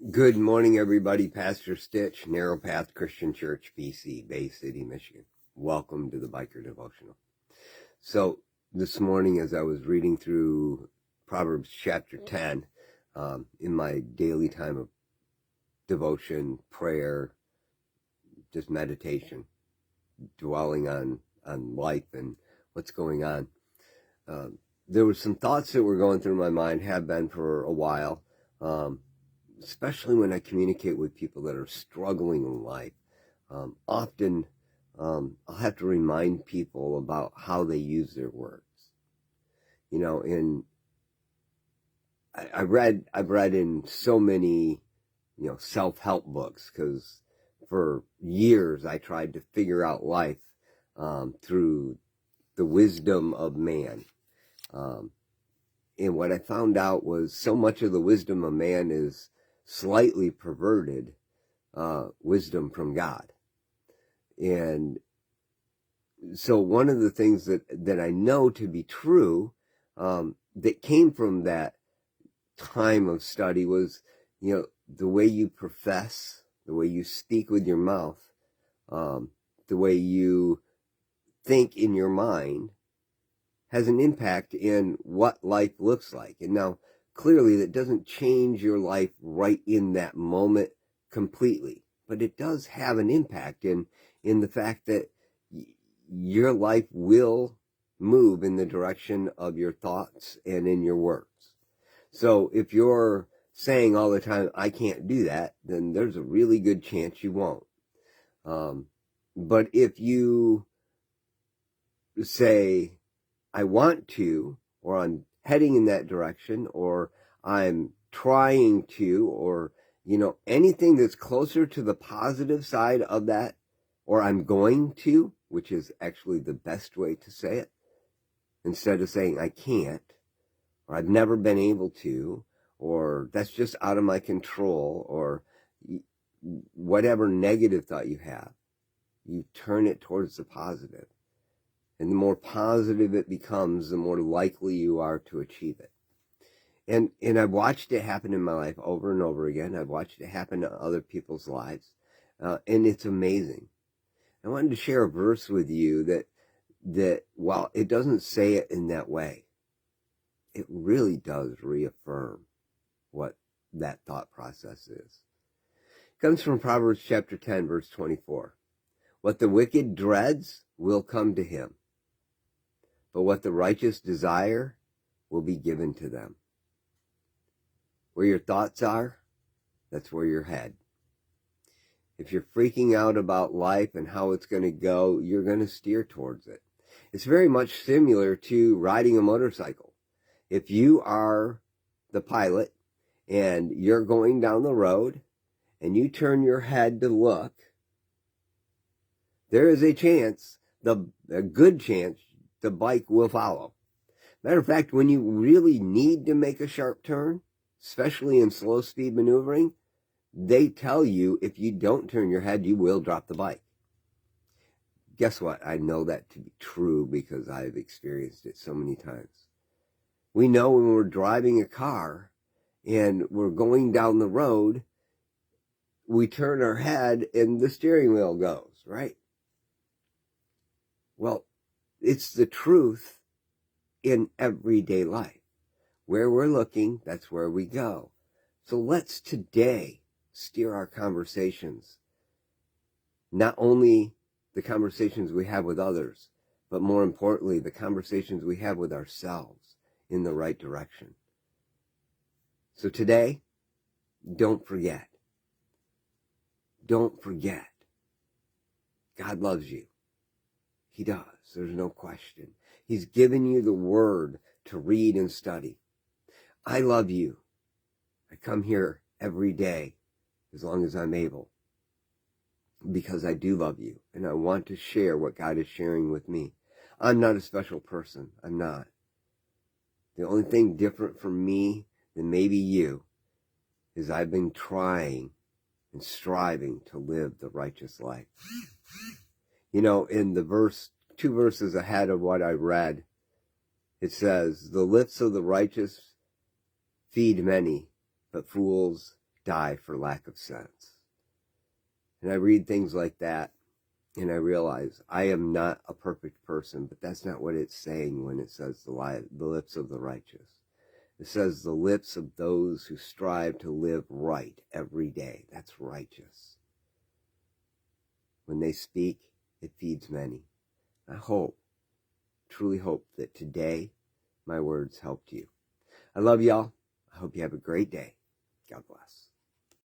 Good morning, everybody. Pastor Stitch, Narrow Path Christian Church, BC, Bay City, Michigan. Welcome to the Biker Devotional. So this morning, as I was reading through Proverbs chapter 10, in my daily time of devotion, prayer, just meditation, dwelling on life and what's going on, there were some thoughts that were going through my mind, have been for a while, especially when I communicate with people that are struggling in life. Often I'll have to remind people about how they use their words. You know, I've read in so many, self-help books, because for years I tried to figure out life through the wisdom of man. And what I found out was so much of the wisdom of man is slightly perverted wisdom from God. And so one of the things that I know to be true that came from that time of study was, the way you profess, the way you speak with your mouth, the way you think in your mind has an impact in what life looks like. And now, clearly, that doesn't change your life right in that moment completely, but it does have an impact in the fact that your life will move in the direction of your thoughts and in your words. So if you're saying all the time, I can't do that, then there's a really good chance you won't. But if you say, I want to, or I'm heading in that direction, or I'm trying to, or, anything that's closer to the positive side of that, or I'm going to, which is actually the best way to say it, instead of saying I can't, or I've never been able to, or that's just out of my control, or whatever negative thought you have, you turn it towards the positive. And the more positive it becomes, the more likely you are to achieve it. And I've watched it happen in my life over and over again. I've watched it happen to other people's lives. And it's amazing. I wanted to share a verse with you that while it doesn't say it in that way, it really does reaffirm what that thought process is. It comes from Proverbs chapter 10, verse 24. What the wicked dreads will come to him, but what the righteous desire will be given to them. Where your thoughts are, that's where you're head. If you're freaking out about life and how it's going to go, you're going to steer towards it. It's very much similar to riding a motorcycle. If you are the pilot and you're going down the road and you turn your head to look, there is a chance, a good chance, the bike will follow. Matter of fact, when you really need to make a sharp turn, especially in slow speed maneuvering, they tell you if you don't turn your head, you will drop the bike. Guess what? I know that to be true because I've experienced it so many times. We know when we're driving a car and we're going down the road, we turn our head and the steering wheel goes, right? Well, it's the truth in everyday life. Where we're looking, that's where we go. So let's today steer our conversations. Not only the conversations we have with others, but more importantly, the conversations we have with ourselves in the right direction. So today, don't forget. Don't forget. God loves you. He does. There's no question. He's given you the word to read and study. I love you. I come here every day as long as I'm able because I do love you and I want to share what God is sharing with me. I'm not a special person. I'm not. The only thing different from me than maybe you is I've been trying and striving to live the righteous life. In the two verses ahead of what I read, it says, the lips of the righteous feed many, but fools die for lack of sense. And I read things like that, and I realize I am not a perfect person, but that's not what it's saying when it says the lips of the righteous. It says the lips of those who strive to live right every day. That's righteous. When they speak, it feeds many. I hope, truly hope that today my words helped you. I love y'all. I hope you have a great day. God bless.